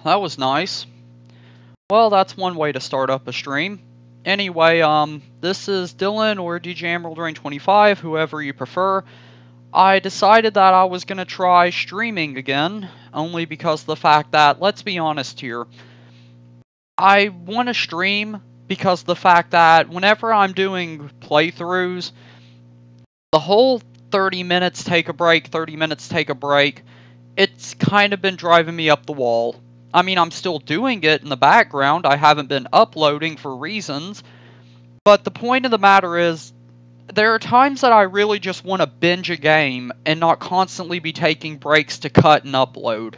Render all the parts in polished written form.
That was nice. Well, that's one way to start up a stream. Anyway, this is Dillon or DJ Emerald Rain 25, whoever you prefer. I decided that I was going to try streaming again, only because of the fact that, let's be honest here, I want to stream because of the fact that whenever I'm doing playthroughs, the whole 30 minutes take a break, 30 minutes take a break, it's kind of been driving me up the wall. I mean, I'm still doing it in the background, I haven't been uploading for reasons, but the point of the matter is, there are times that I really just want to binge a game and not constantly be taking breaks to cut and upload.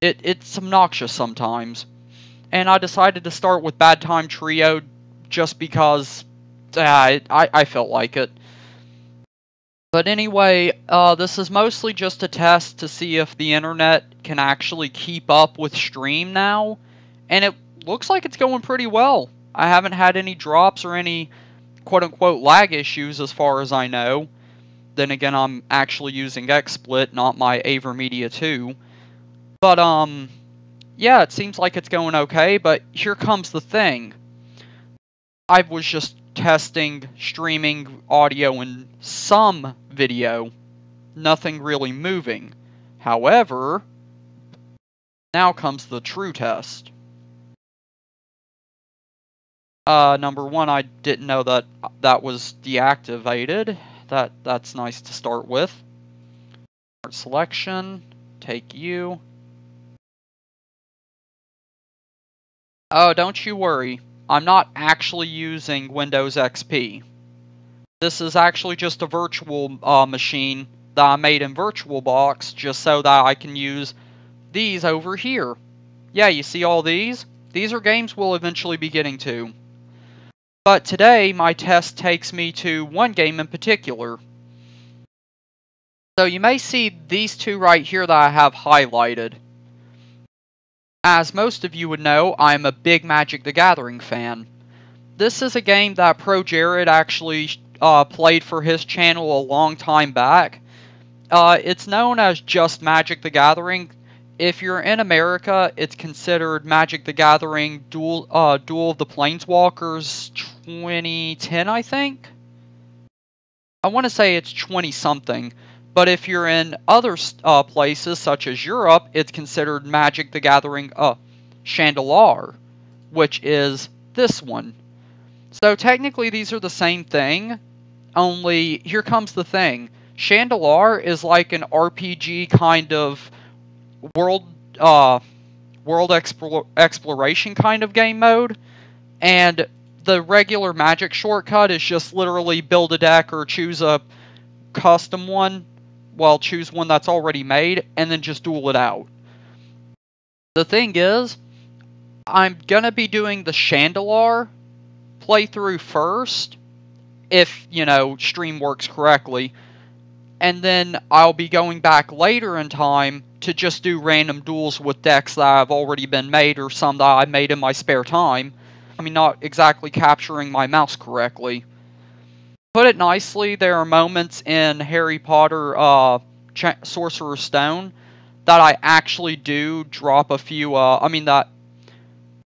It's obnoxious sometimes. And I decided to start with Bad Time Trio just because I felt like it. But anyway, this is mostly just a test to see if the internet can actually keep up with stream now. And it looks like it's going pretty well. I haven't had any drops or any quote-unquote lag issues as far as I know. Then again, I'm actually using XSplit, not my AverMedia 2. But, yeah, it seems like it's going okay, but here comes the thing. I was just testing streaming audio and some video, nothing really moving. However, now comes the true test. Number one, I didn't know that that was deactivated. That's nice to start with. Start selection, take you. Oh, don't you worry. I'm not actually using Windows XP. This is actually just a virtual machine that I made in VirtualBox just so that I can use these over here. Yeah, you see all these? These are games we'll eventually be getting to. But today, my test takes me to one game in particular. So you may see these two right here that I have highlighted. As most of you would know, I'm a big Magic the Gathering fan. This is a game that Pro Jared actually played for his channel a long time back. It's known as just Magic the Gathering. If you're in America, it's considered Magic the Gathering Duel of the Planeswalkers 2010, I think? I want to say it's 20-something. But if you're in other places, such as Europe, it's considered Magic the Gathering Chandelier, which is this one. So technically these are the same thing, only here comes the thing. Chandelier is like an RPG kind of world exploration kind of game mode, and the regular Magic shortcut is just literally build a deck or choose a custom one. Well, choose one that's already made, and then just duel it out. The thing is, I'm gonna be doing the Chandelier playthrough first, if, you know, stream works correctly, and then I'll be going back later in time to just do random duels with decks that have already been made, or some that I made in my spare time. I mean, not exactly capturing my mouse correctly. Put it nicely, there are moments in Harry Potter Sorcerer's Stone that I actually do drop a few, that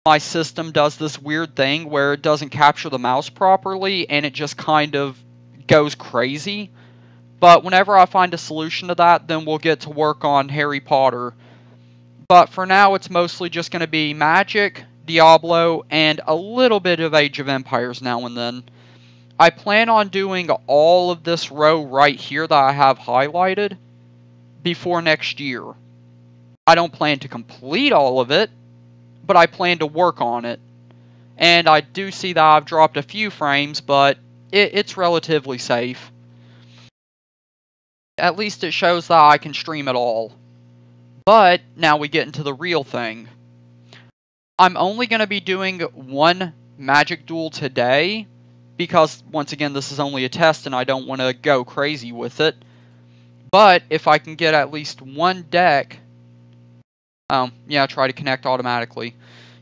my system does this weird thing where it doesn't capture the mouse properly and it just kind of goes crazy. But whenever I find a solution to that, then we'll get to work on Harry Potter. But for now, it's mostly just going to be Magic, Diablo, and a little bit of Age of Empires now and then. I plan on doing all of this row right here that I have highlighted before next year. I don't plan to complete all of it, but I plan to work on it. And I do see that I've dropped a few frames, but it's relatively safe. At least it shows that I can stream at all. But now we get into the real thing. I'm only going to be doing one Magic duel today, because, once again, this is only a test and I don't want to go crazy with it. But if I can get at least one deck... yeah, try to connect automatically.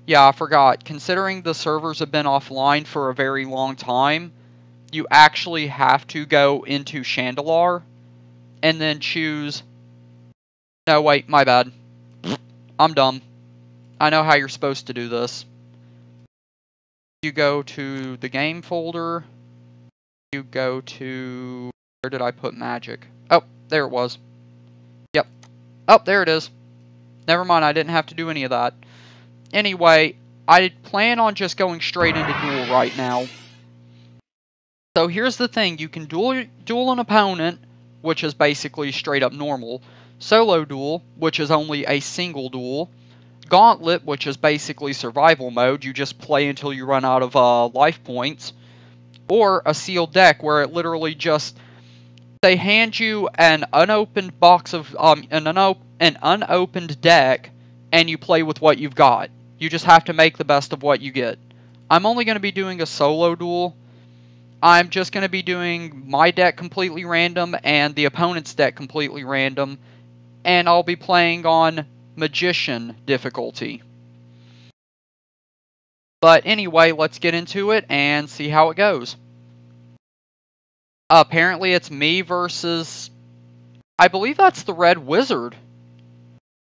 Yeah, I forgot. Considering the servers have been offline for a very long time, you actually have to go into Chandelier and then choose... No, wait, my bad. I'm dumb. I know how you're supposed to do this. You go to the game folder. You go to... Where did I put magic? Oh, there it was. Yep. Oh, there it is. Never mind, I didn't have to do any of that. Anyway, I plan on just going straight into duel right now. So here's the thing, you can duel an opponent, which is basically straight up normal. Solo duel, which is only a single duel. Gauntlet, which is basically survival mode, you just play until you run out of life points. Or a sealed deck, where it literally just... They hand you an unopened box of... an unopened deck, and you play with what you've got. You just have to make the best of what you get. I'm only going to be doing a solo duel. I'm just going to be doing my deck completely random and the opponent's deck completely random. And I'll be playing on Magician difficulty. But anyway, let's get into it and see how it goes. Apparently it's me versus... I believe that's the Red Wizard.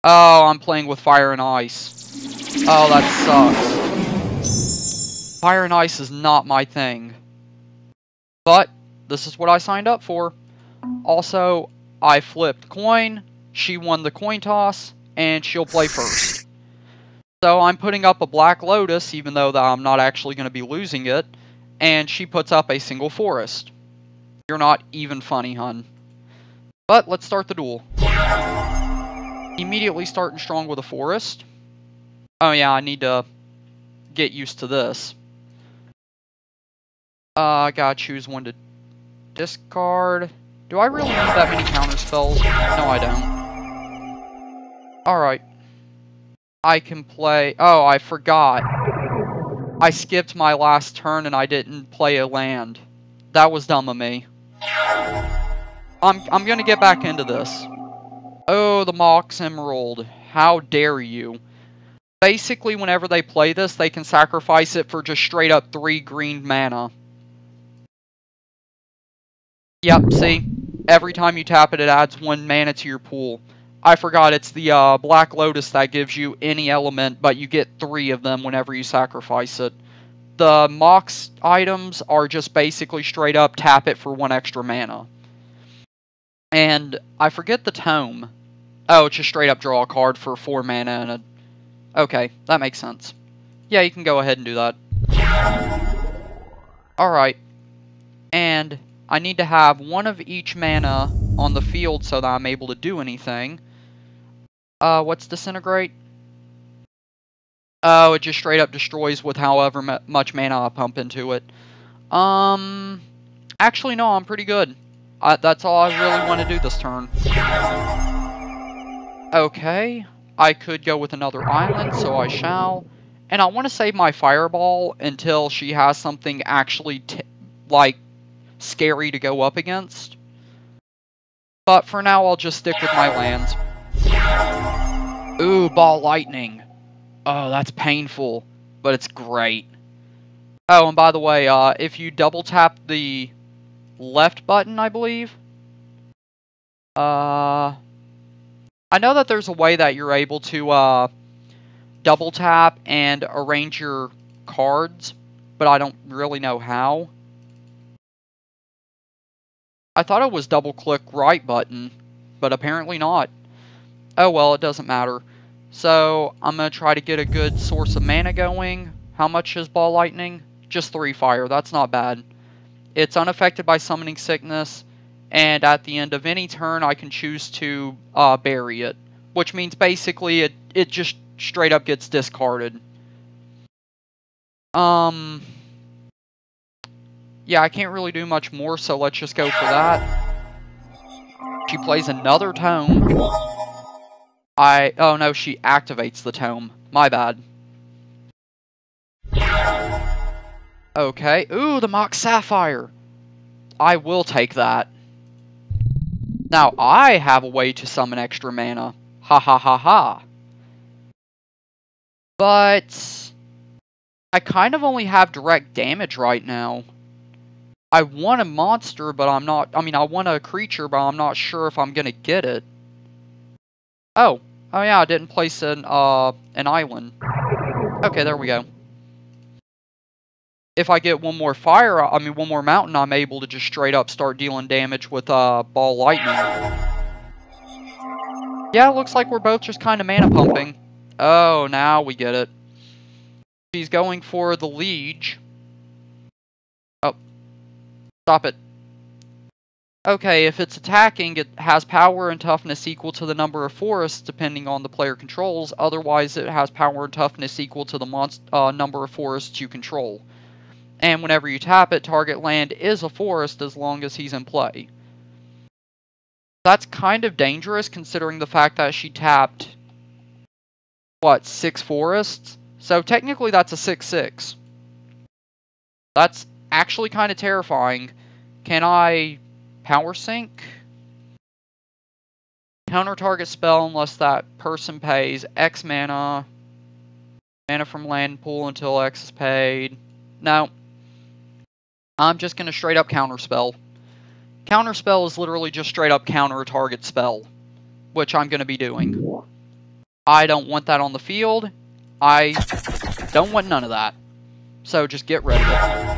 Oh, I'm playing with Fire and Ice. Oh, that sucks. Fire and Ice is not my thing. But, this is what I signed up for. Also, I flipped coin, she won the coin toss, and she'll play first. So I'm putting up a Black Lotus, even though I'm not actually going to be losing it, and she puts up a single forest. You're not even funny, hun. But, let's start the duel. Immediately starting strong with a forest. Oh yeah, I need to get used to this. I gotta choose one to discard. Do I really need that many counter spells? No, I don't. Alright. I can play... Oh, I forgot. I skipped my last turn and I didn't play a land. That was dumb of me. I'm gonna get back into this. Oh, the Mox Emerald. How dare you. Basically, whenever they play this, they can sacrifice it for just straight up 3 green mana. Yep, see? Every time you tap it, it adds 1 mana to your pool. I forgot, it's the Black Lotus that gives you any element, but you get 3 of them whenever you sacrifice it. The Mox items are just basically straight up tap it for 1 extra mana. And I forget the tome. Oh, it's just straight up draw a card for 4 mana and a... Okay, that makes sense. Yeah, you can go ahead and do that. Alright. And I need to have 1 of each mana on the field so that I'm able to do anything. What's Disintegrate? Oh, it just straight up destroys with however much mana I pump into it. Actually, no, I'm pretty good. That's all I really want to do this turn. Okay, I could go with another island, so I shall. And I want to save my Fireball until she has something actually, like, scary to go up against. But for now, I'll just stick with my lands. Ooh, Ball Lightning. Oh, that's painful, but it's great. Oh, and by the way, if you double tap the left button, I believe. I know that there's a way that you're able to double tap and arrange your cards, but I don't really know how. I thought it was double click right button, but apparently not. Oh well, it doesn't matter. So, I'm going to try to get a good source of mana going. How much is Ball Lightning? Just 3 fire, that's not bad. It's unaffected by Summoning Sickness, and at the end of any turn I can choose to bury it. Which means basically it just straight up gets discarded. Yeah, I can't really do much more, so let's just go for that. She plays another tome. Oh no, she activates the tome. My bad. Okay. Ooh, the Mox Sapphire. I will take that. Now, I have a way to summon extra mana. Ha ha ha ha. But I kind of only have direct damage right now. I want a monster, but I'm not... I mean, I want a creature, but I'm not sure if I'm gonna get it. Oh, Oh yeah, I didn't place an island. Okay, there we go. If I get one more one more mountain, I'm able to just straight up start dealing damage with ball lightning. Yeah, it looks like we're both just kind of mana pumping. Oh, now we get it. She's going for the liege. Oh, stop it. Okay, if it's attacking, it has power and toughness equal to the number of forests, depending on the player controls. Otherwise, it has power and toughness equal to the number of forests you control. And whenever you tap it, target land is a forest as long as he's in play. That's kind of dangerous, considering the fact that she tapped, what, 6 forests? So technically that's a 6/6. That's actually kind of terrifying. Can I power sync? Counter target spell unless that person pays X mana. Mana from land pool until X is paid. No. I'm just going to straight up counter spell. Counter spell is literally just straight up counter a target spell, which I'm going to be doing. I don't want that on the field. I don't want none of that. So just get rid of it.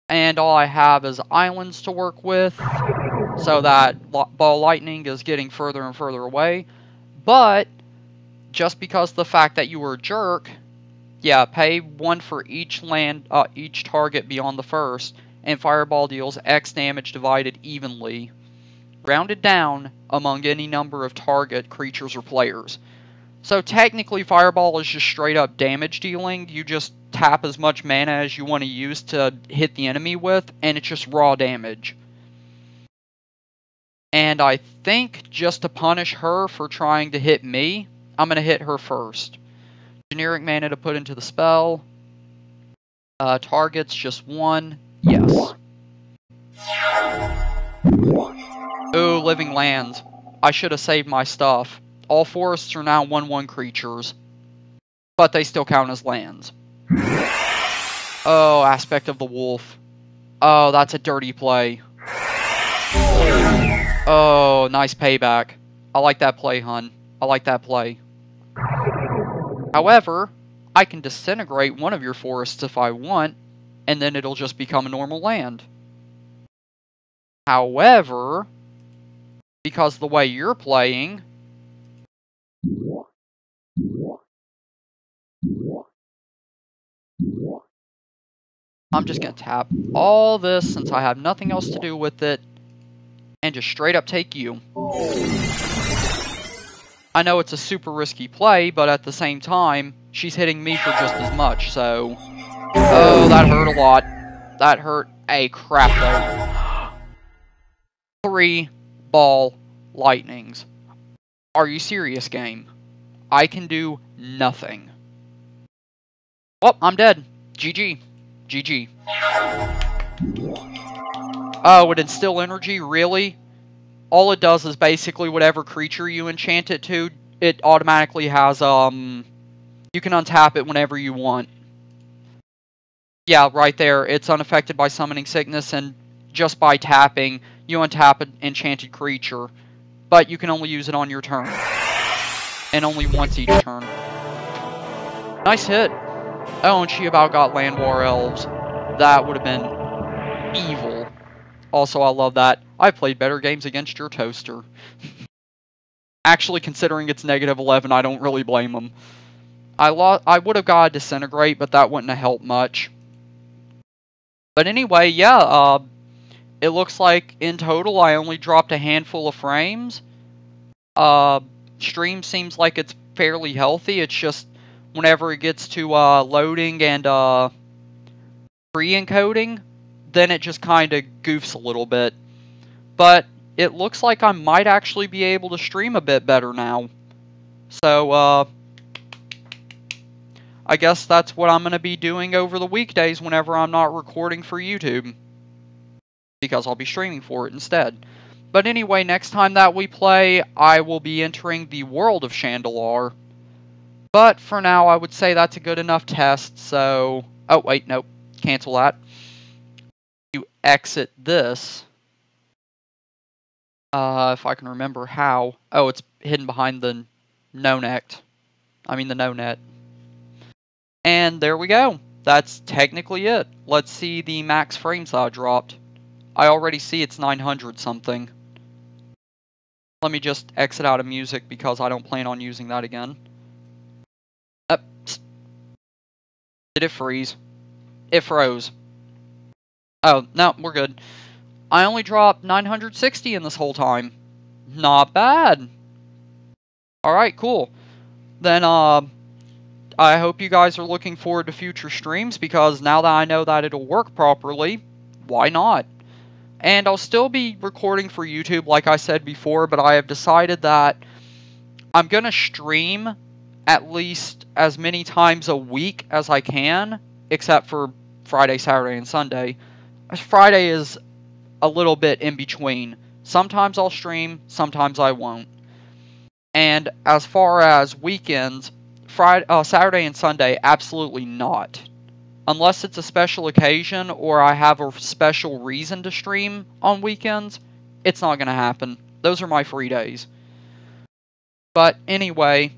And all I have is islands to work with, so that ball lightning is getting further and further away. But just because the fact that you were a jerk, yeah, pay 1 for each each target beyond the first, and fireball deals X damage divided evenly, rounded down among any number of target creatures or players. So technically, fireball is just straight up damage dealing. You just tap as much mana as you want to use to hit the enemy with, and it's just raw damage. And I think just to punish her for trying to hit me, I'm going to hit her first. Generic mana to put into the spell. Targets just 1. Yes. Ooh, living lands. I should have saved my stuff. All forests are now 1/1 creatures, but they still count as lands. Oh, aspect of the wolf. Oh, that's a dirty play. Oh, nice payback. I like that play, hun. I like that play. However, I can disintegrate one of your forests if I want, and then it'll just become a normal land. However, because the way you're playing, I'm just going to tap all this since I have nothing else to do with it, and just straight up take you. I know it's a super risky play, but at the same time, she's hitting me for just as much, so... Oh, that hurt a lot. That hurt a crap load. 3 ball lightnings. Are you serious, game? I can do nothing. Oh, I'm dead. GG. GG. Oh, it instill energy? Really? All it does is basically whatever creature you enchant it to, it automatically has, you can untap it whenever you want. Yeah, right there. It's unaffected by summoning sickness, and just by tapping, you untap an enchanted creature. But you can only use it on your turn. And only once each turn. Nice hit. Oh, and she about got Land War Elves. That would have been evil. Also, I love that. I've played better games against your toaster. Actually, considering it's -11, I don't really blame him. I would have got a Disintegrate, but that wouldn't have helped much. But anyway, yeah, it looks like in total I only dropped a handful of frames. Stream seems like it's fairly healthy. It's just whenever it gets to loading and pre-encoding, then it just kind of goofs a little bit. But it looks like I might actually be able to stream a bit better now. So, I guess that's what I'm going to be doing over the weekdays whenever I'm not recording for YouTube. Because I'll be streaming for it instead. But anyway, next time that we play, I will be entering the world of Chandelar. But for now, I would say that's a good enough test, so... Oh, wait, nope. Cancel that. You exit this. If I can remember how. Oh, it's hidden behind the no-net. The no-net. And there we go. That's technically it. Let's see the max frames I dropped. I already see it's 900 something. Let me just exit out of music because I don't plan on using that again. Did it freeze? It froze. Oh, no, we're good. I only dropped 960 in this whole time. Not bad. Alright, cool. Then, I hope you guys are looking forward to future streams, because now that I know that it'll work properly, why not? And I'll still be recording for YouTube, like I said before, but I have decided that I'm going to stream at least as many times a week as I can, except for Friday, Saturday, and Sunday. Friday is a little bit in between. Sometimes I'll stream, sometimes I won't. And as far as weekends, Saturday and Sunday, absolutely not. Unless it's a special occasion or I have a special reason to stream on weekends, it's not going to happen. Those are my free days. But anyway,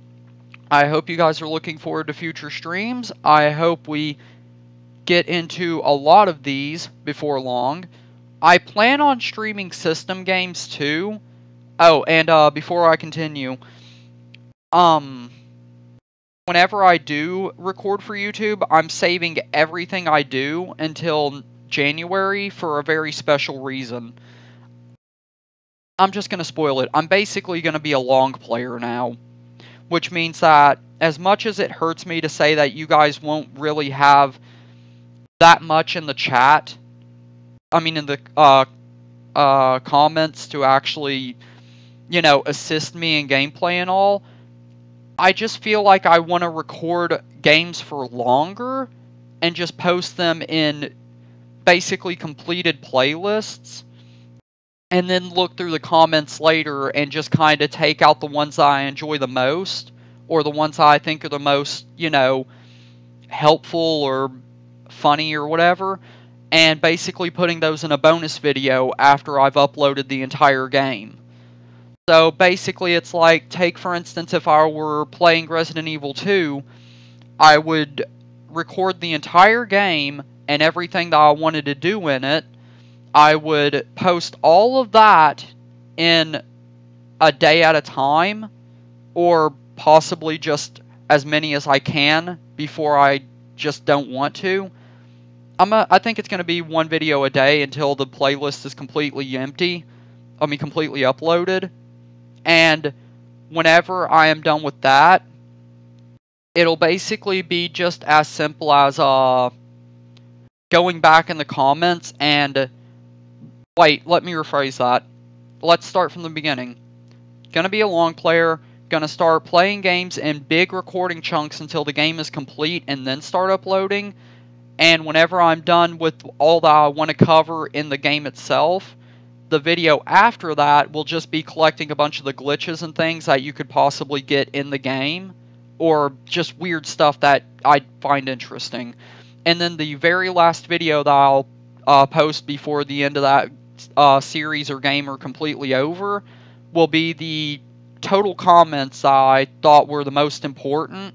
I hope you guys are looking forward to future streams. I hope we get into a lot of these before long. I plan on streaming system games too. Oh, and before I continue, whenever I do record for YouTube, I'm saving everything I do until January for a very special reason. I'm just going to spoil it. I'm basically going to be a long player now, which means that as much as it hurts me to say that you guys won't really have that much in the chat, in the comments to actually, assist me in gameplay and all, I just feel like I want to record games for longer and just post them in basically completed playlists, and then look through the comments later and just kind of take out the ones I enjoy the most, or the ones I think are the most, helpful or funny or whatever, and basically putting those in a bonus video after I've uploaded the entire game. So basically it's like, take for instance, if I were playing Resident Evil 2, I would record the entire game and everything that I wanted to do in it. I would post all of that in a day at a time, or possibly just as many as I can before I just don't want to. I think it's going to be one video a day until the playlist is completely empty. Completely uploaded. And whenever I am done with that, it'll basically be just as simple as going back in the comments and... Wait, let me rephrase that. Let's start from the beginning. Gonna be a long player, gonna start playing games in big recording chunks until the game is complete, and then start uploading. And whenever I'm done with all that I want to cover in the game itself, the video after that will just be collecting a bunch of the glitches and things that you could possibly get in the game, or just weird stuff that I find interesting. And then the very last video that I'll post before the end of that series or game are completely over will be the total comments I thought were the most important,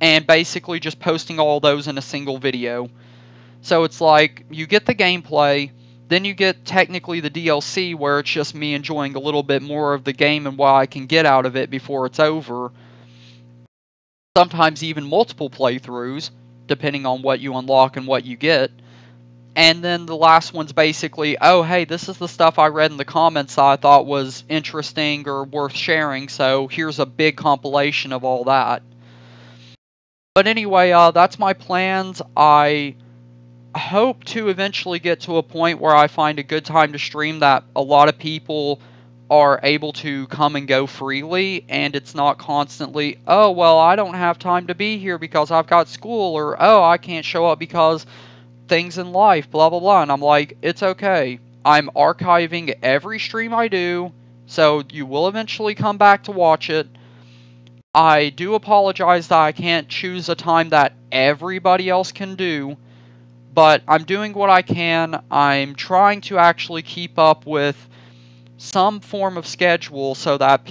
and basically just posting all those in a single video. So it's like, you get the gameplay, then you get technically the DLC, where it's just me enjoying a little bit more of the game and what I can get out of it before it's over. Sometimes even multiple playthroughs, depending on what you unlock and what you get. And then the last one's basically, oh hey, this is the stuff I read in the comments I thought was interesting or worth sharing, so here's a big compilation of all that. But anyway, that's my plans. I hope to eventually get to a point where I find a good time to stream that a lot of people are able to come and go freely, and it's not constantly, oh well, I don't have time to be here because I've got school, or oh, I can't show up because things in life, blah blah blah. And I'm like, it's okay. I'm archiving every stream I do, so you will eventually come back to watch it. I do apologize that I can't choose a time that everybody else can do, but I'm doing what I can. I'm trying to actually keep up with some form of schedule so that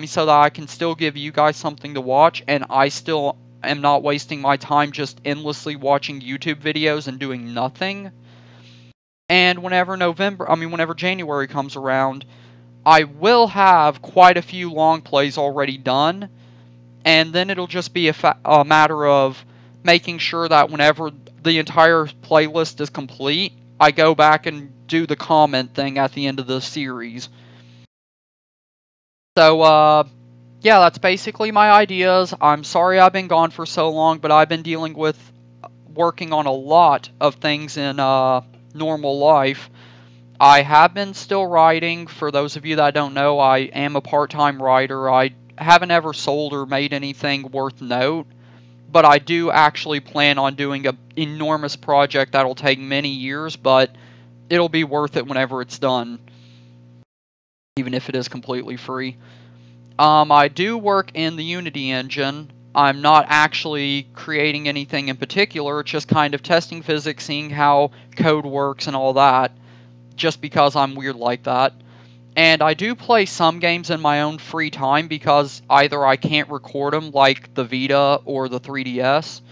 so that I can still give you guys something to watch, and I still am not wasting my time just endlessly watching YouTube videos and doing nothing. And whenever January comes around, I will have quite a few long plays already done, and then it'll just be a matter of making sure that whenever the entire playlist is complete, I go back and do the comment thing at the end of the series. So, yeah, that's basically my ideas. I'm sorry I've been gone for so long, but I've been working on a lot of things in normal life. I have been still writing. For those of you that don't know, I am a part-time writer. I haven't ever sold or made anything worth note, but I do actually plan on doing an enormous project that'll take many years, but it'll be worth it whenever it's done, even if it is completely free. I do work in the Unity engine. I'm not actually creating anything in particular. It's just kind of testing physics, seeing how code works and all that, just because I'm weird like that. And I do play some games in my own free time because either I can't record them, like the Vita or the 3DS,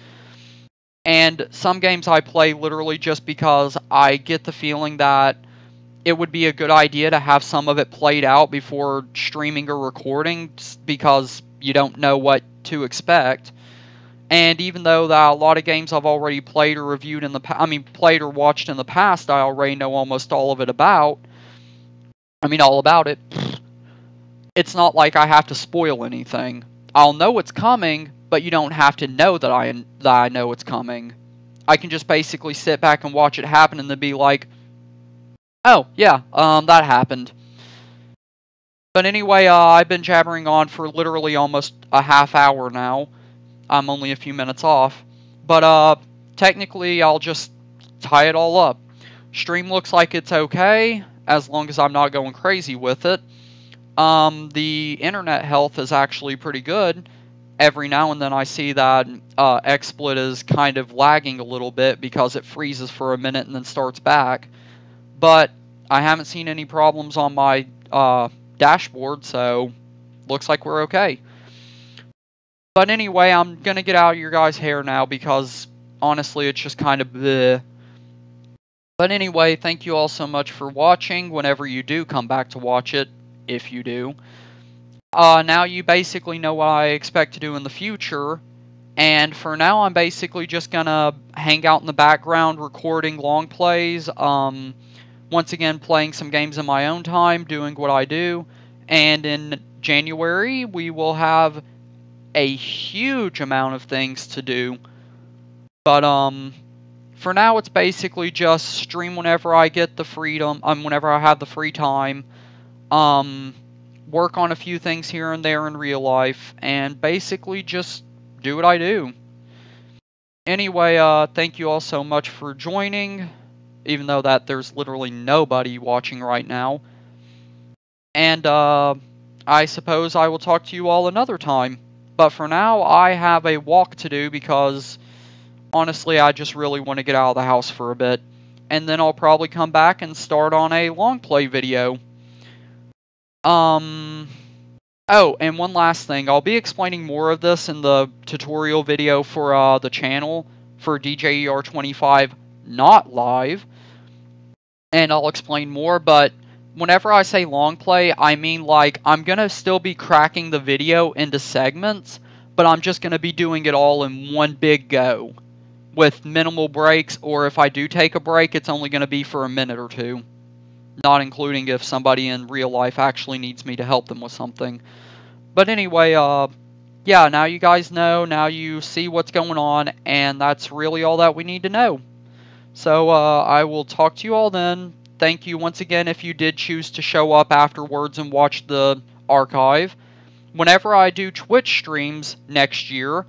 and some games I play literally just because I get the feeling that it would be a good idea to have some of it played out before streaming or recording, because you don't know what to expect. And even though a lot of games I've already played or reviewed in the played or watched in the past, I already know almost all of it about. All about it. It's not like I have to spoil anything. I'll know it's coming, but you don't have to know that I know it's coming. I can just basically sit back and watch it happen and then be like, oh, yeah, that happened. But anyway, I've been jabbering on for literally almost a half hour now. I'm only a few minutes off. But, technically, I'll just tie it all up. Stream looks like it's okay, as long as I'm not going crazy with it. The internet health is actually pretty good. Every now and then I see that XSplit is kind of lagging a little bit because it freezes for a minute and then starts back. But I haven't seen any problems on my dashboard, so looks like we're okay. But anyway, I'm going to get out of your guys' hair now because honestly it's just kind of bleh. But anyway, thank you all so much for watching whenever you do come back to watch it, if you do. Now you basically know what I expect to do in the future, and for now I'm basically just gonna hang out in the background recording long plays, once again playing some games in my own time, doing what I do, and in January we will have a huge amount of things to do, but for now it's basically just stream whenever I get the freedom, whenever I have the free time, work on a few things here and there in real life, and basically just do what I do. Anyway, thank you all so much for joining, even though that there's literally nobody watching right now. And, I suppose I will talk to you all another time. But for now, I have a walk to do because, honestly, I just really want to get out of the house for a bit. And then I'll probably come back and start on a long play video. Oh, and one last thing. I'll be explaining more of this in the tutorial video for the channel for DJER25 not live. And I'll explain more, but whenever I say long play, I mean like I'm going to still be cracking the video into segments, but I'm just going to be doing it all in one big go with minimal breaks, or if I do take a break, it's only going to be for a minute or two. Not including if somebody in real life actually needs me to help them with something. But anyway, yeah, now you guys know, now you see what's going on, and that's really all that we need to know. So, I will talk to you all then. Thank you once again if you did choose to show up afterwards and watch the archive. Whenever I do Twitch streams next year,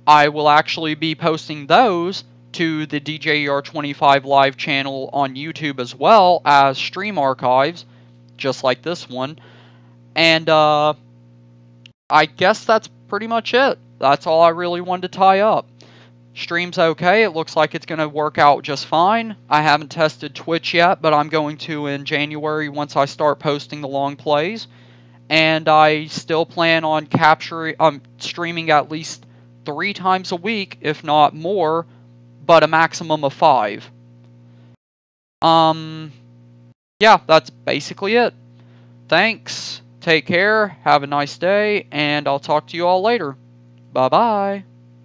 I will actually be posting those to the DJER25 live channel on YouTube as well as stream archives, just like this one. And, I guess that's pretty much it. That's all I really wanted to tie up. Stream's okay. It looks like it's going to work out just fine. I haven't tested Twitch yet, but I'm going to in January once I start posting the long plays. And I still plan on streaming at least 3 times a week, if not more, but a maximum of 5. Yeah, that's basically it. Thanks. Take care. Have a nice day, and I'll talk to you all later. Bye-bye.